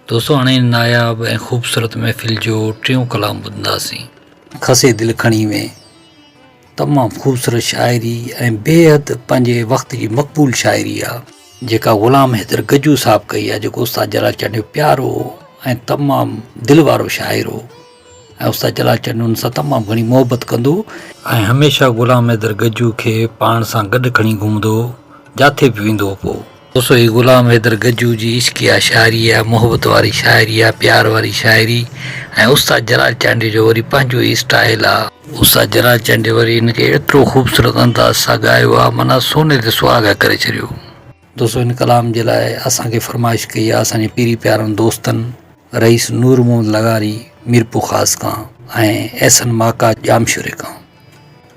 दोस्तों हाणे नायाब ऐं ख़ूबसूरत महफ़िल जो टियों कलाम ॿुधंदासीं। खसे दिलि खणी में तमामु ख़ूबसूरत शाइरी ऐं बेहदि पंहिंजे वक़्त जी मक़बूल शाइरी आहे जेका ग़ुलाम हैदर गजू साहब कई आहे, जेको उस्ताद जलाल चंद जो प्यारो ऐं तमामु दिलि वारो शाइर हो ऐं उस्ताद जलाल चंद हुन सां तमामु घणी मोहबत कंदो ऐं हमेशह ग़ुलाम हैदर गजू खे पाण सां गॾु खणी घुमंदो, जिथे बि वेंदो पोइ। दोस्तों ये ग़ुलाम हैदर गजू जी इश्किया शाइरी आहे, मोहबत वारी शाइरी आहे, प्यार वारी शाइरी ऐं उस्ताद जलाल चंद जो वरी पंहिंजो ई स्टाइल आहे। उस्ताद जलाल चंद वरी हिनखे एतिरो ख़ूबसूरत अंदाज़ सां ॻायो आहे, माना सोने ते सुहागा करे छॾियो। दोस्तों इन कलाम जे लाइ असांखे फरमाइश कई आहे असांजे पीरी प्यारनि दोस्तनि रईस नूर मोहम्मद लगारी मीरपुर ख़ासि खां ऐं एहसन माका जामशुरे खां।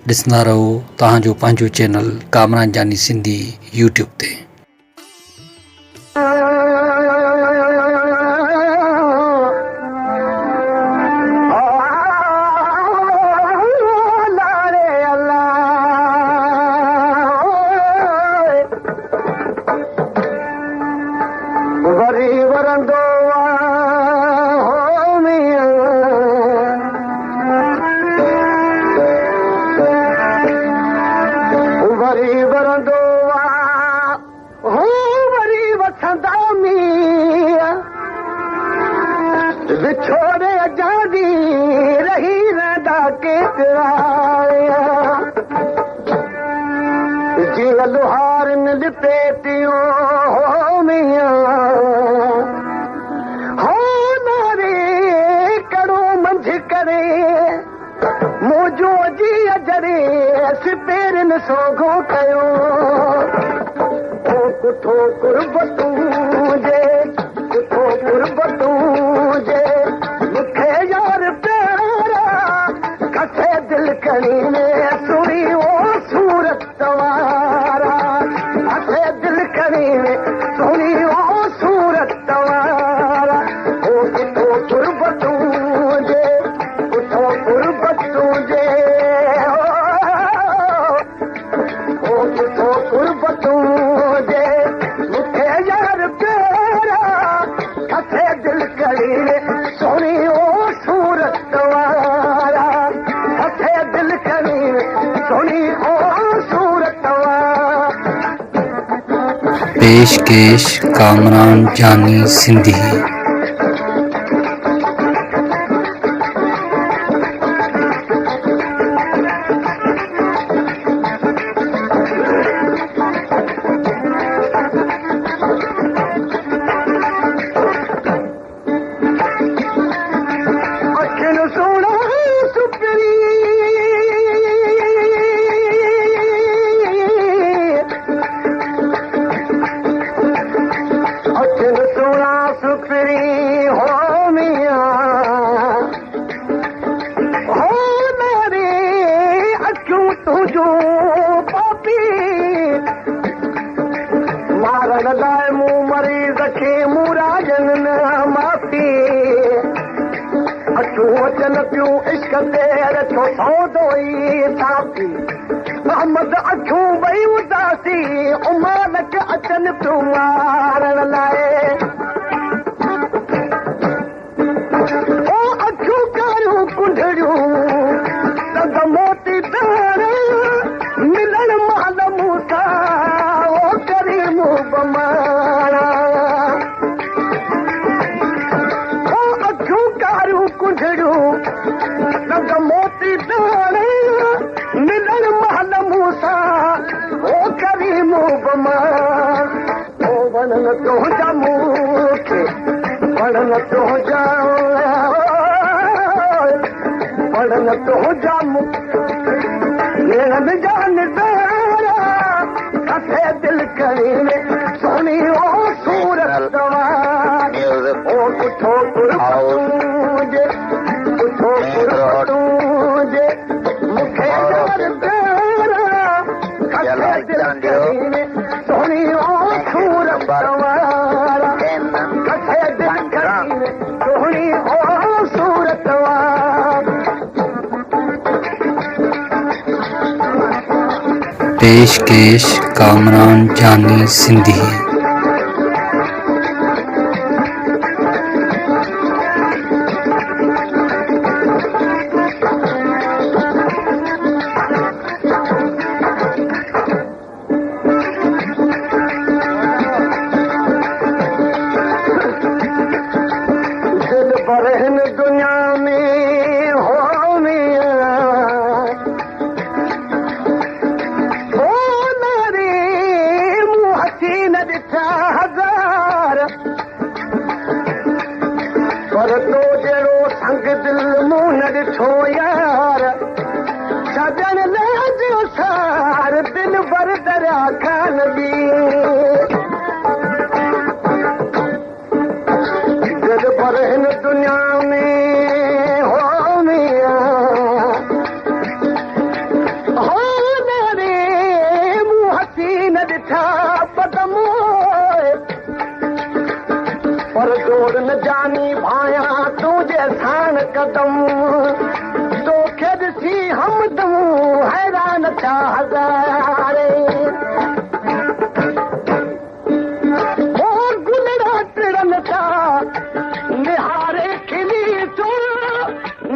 ॾिसंदा रहो तव्हांजो पंहिंजो चैनल कामरान जानी सिंधी यूट्यूब ते। छोड़े जादी रही रदा के जी लुहार न लिपेटियो हो मिया हो नारे करो मंझ करे मोजो जी अजरे सिपेर न सोगो कयो ओ कुठो कुर्बतू जे कुठो कुर्बतू जे मुखे यार प्यारा कथे दिल कणी में सुरी ओ सूरत तवारा कथे दिल कणी में सुरी ओ सूरत तवारा ओ कुठो कुर्बतू जे कुठो कुर्बतू जे ओ कुठो कुर्बतू जे मुखे यार प्यारा कथे दिल कणी में सोनी ओ सूरत वारा कथे दिल कणी में सोनी ओ सूरत वारा। पेशकेश कामरान जानी सिंधी। मरीज खे मुराजन न माफ़ी अचूं अचन पियूं इश्क ते रखो सौदो ई तापी मोहम्मद अखियूं ॿई उदासी उमानक अचनि पियूं मारण लाइ ओ अखियूं कारियूं कुंडड़ियूं तंग मोती दार मिलण महिल मूं सां ओ करीम बमारा ओ अखियूं कारियूं कुंडड़ियूं तंग मोती दार मिलण महिल मूं सां ओ करीम बमार ओ वणन तुंहिंजा मूंखे वणन तुंहिंजा वणन तुंहिंजा नेरन जान तारा कथे दिल कणी में सोनी ओ सूरत ओ कुठो कुर्बतू जे कुठो कुर्बतू जे मुखे यार तारा कथे दिल कणी में सोनी ओ सूरत वारा कथे दिल कणी में सोनी ओ सूरत वारा। पेशकेश कामरान जानी सिंधी। तो जहिड़ो संग दिल मूं न ॾिठो यार छॾण लाइ सार दिल भर दरिया खान ॿी दिल भर हिन दुनिया में हो रे मूं हसी न ॾिठा पदम पर जोड़ न जानी भाया तुझे साण कदम तोखे ॾिसी हमदम हैरान था हज़ारे गुलड़ा टिड़न था निहारे खिली तो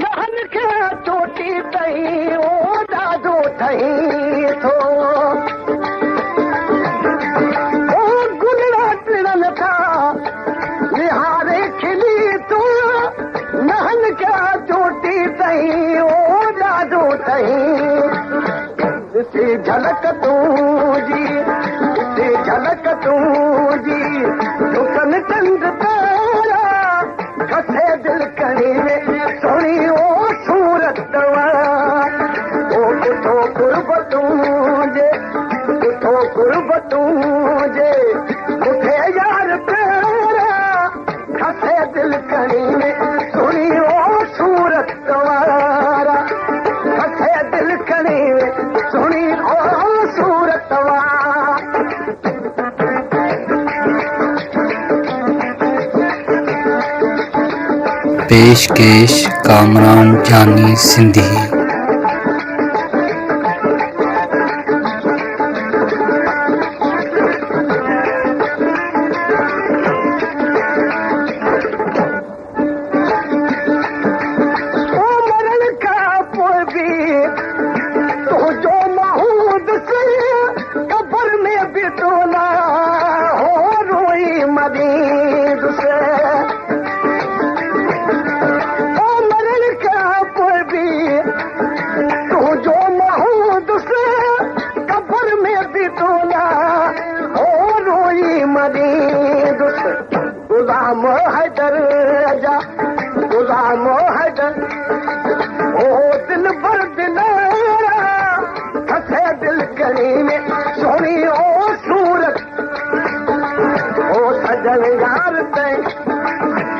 नहन खे चोटी तई ओ ॾाढो ठही थो गुलड़ा टिड़न था निहारे खिली तू नहन क्या चोटी तई ओ ॾाढो तई ॾिसी झलक तूंजी ॾिसी झलक तूंजी झुकन चंद तारा खसे दिल कणी में सोणी ओ सूरत ओ किथो कुर्ब तूंजे किथो कुर्ब तूंजे मूंखे यार प्यारा खसे दिल कणी में सोणी ओ सूरत वारा खसे दिल कणी में सोणी ओ सूरत वारा पेशकेश कामरान जानी सिंधी गुलाम हैदर जा गुलाम हैदर ओ दिल भर दिलारा खसे दिल कणी में सोणी ओ सूरत ओ सजन यार ते